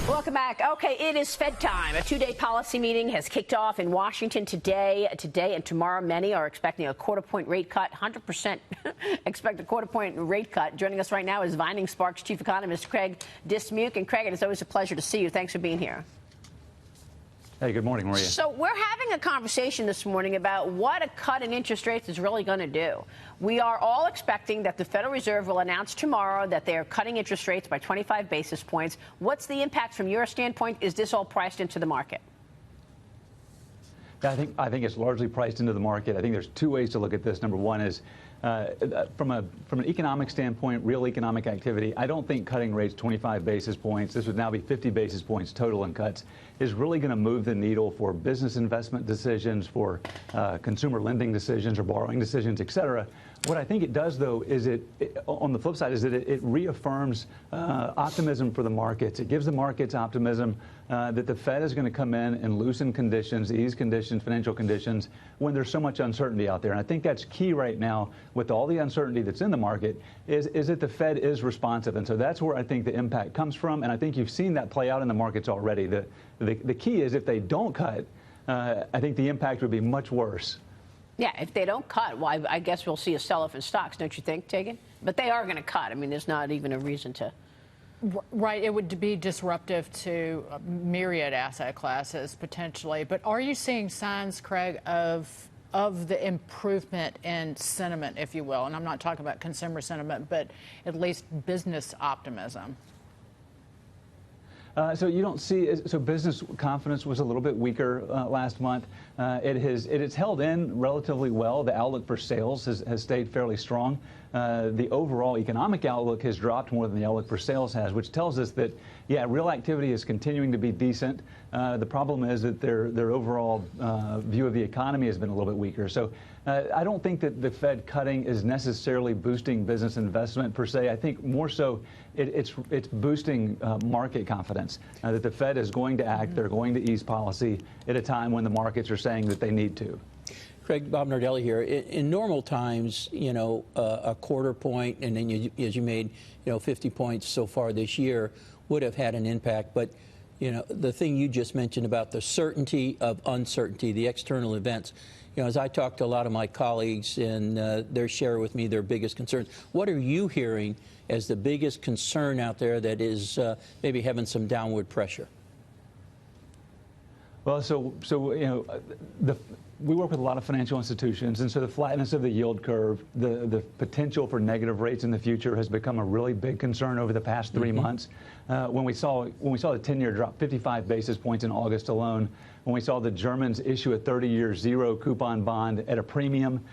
Welcome back. Okay, it is Fed time. A two-day policy meeting has kicked off in Washington today. Today and tomorrow, many are expecting a quarter-point rate cut. 100% expect a quarter-point rate cut. Joining us right now is Vining Sparks chief economist Craig Dismuke. And Craig, it's always a pleasure to see you. Thanks for being here. Hey, good morning, Maria. So we're having a conversation this morning about what a cut in interest rates is really going to do. We are all expecting that the Federal Reserve will announce tomorrow that they are cutting interest rates by 25 basis points. What's the impact from your standpoint? Is this all priced into the market? I think it's largely priced into the market. I think there's two ways to look at this. Number one is from an economic standpoint, real economic activity. I don't think cutting rates 25 basis points, this would now be 50 basis points total in cuts, is really going to move the needle for business investment decisions, for consumer lending decisions or borrowing decisions, et cetera. What I think it does, though, is on the flip side, is that it reaffirms optimism for the markets. It gives the markets optimism that the Fed is going to come in and loosen conditions, ease conditions, financial conditions, when there's so much uncertainty out there. And I think that's key right now with all the uncertainty that's in the market, is that the Fed is responsive. And so that's where I think the impact comes from. And I think you've seen that play out in the markets already. The key is if they don't cut, I think the impact would be much worse. Yeah, if they don't cut, well, I guess we'll see a sell-off in stocks, don't you think, Tegan? But they are going to cut. I mean, there's not even a reason to. Right. It would be disruptive to myriad asset classes, potentially. But are you seeing signs, Craig, of the improvement in sentiment, if you will? And I'm not talking about consumer sentiment, but at least business optimism. So you don't see, so business confidence was a little bit weaker last month. It has held in relatively well. The outlook for sales has stayed fairly strong. The overall economic outlook has dropped more than the outlook for sales has, which tells us that, yeah, real activity is continuing to be decent. The problem is that their overall view of the economy has been a little bit weaker. So I don't think that the Fed cutting is necessarily boosting business investment per se. I think more so it's boosting market confidence that the Fed is going to act, they're going to ease policy at a time when the markets are saying that they need to. Craig, Bob Nardelli here. In normal times, you know, a quarter point, and then as you made, 50 points so far this year, would have had an impact. But, the thing you just mentioned about the certainty of uncertainty, the external events, as I talk to a lot of my colleagues and they're sharing with me their biggest concerns, what are you hearing as the biggest concern out there that is maybe having some downward pressure? Well, we work with a lot of financial institutions, and so the flatness of the yield curve, the potential for negative rates in the future has become a really big concern over the past 3 months. When we saw the 10-year drop 55 basis points in August alone, when we saw the Germans issue a 30-year zero coupon bond at a premium,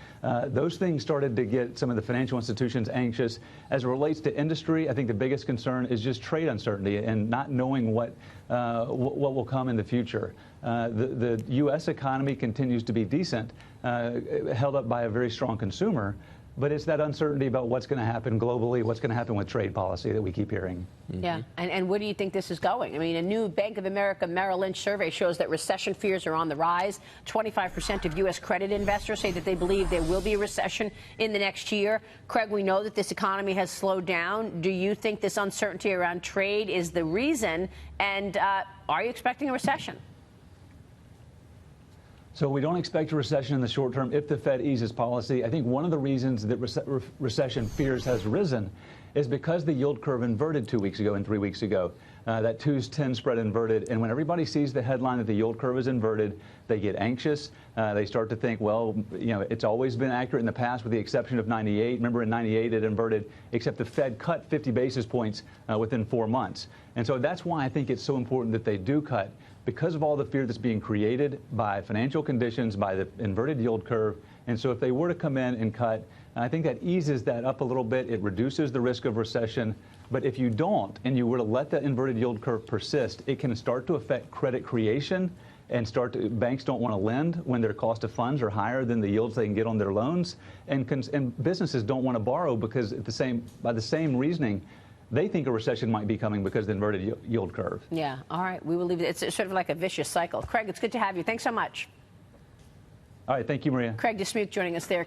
those things started to get some of the financial institutions anxious. As it relates to industry, I think the biggest concern is just trade uncertainty and not knowing what will come in the future. The U.S. economy continues to be decent, held up by a very strong consumer, but it's that uncertainty about what's going to happen globally, what's going to happen with trade policy that we keep hearing. Yeah, and where do you think this is going? I mean, a new Bank of America Merrill Lynch survey shows that recession fears are on the rise. 25% of U.S. credit investors say that they believe there will be a recession in the next year. Craig, we know that this economy has slowed down. Do you think this uncertainty around trade is the reason? And are you expecting a recession? So we don't expect a recession in the short term if the Fed eases policy. I think one of the reasons that recession fears has risen is because the yield curve inverted 2 weeks ago and 3 weeks ago. That 2's10 spread inverted. And when everybody sees the headline that the yield curve is inverted, they get anxious. They start to think, well, it's always been accurate in the past with the exception of 98. Remember in 98 it inverted, except the Fed cut 50 basis points within 4 months. And so that's why I think it's so important that they do cut, because of all the fear that's being created by financial conditions, by the inverted yield curve. And so if they were to come in and cut, I think that eases that up a little bit. It reduces the risk of recession. But if you don't, and you were to let the inverted yield curve persist, it can start to affect credit creation and banks don't want to lend when their cost of funds are higher than the yields they can get on their loans. And businesses don't want to borrow because by the same reasoning, they think a recession might be coming because of the inverted yield curve. Yeah. All right. We will leave it. It's sort of like a vicious cycle. Craig, it's good to have you. Thanks so much. All right. Thank you, Maria. Craig Dismuke joining us there.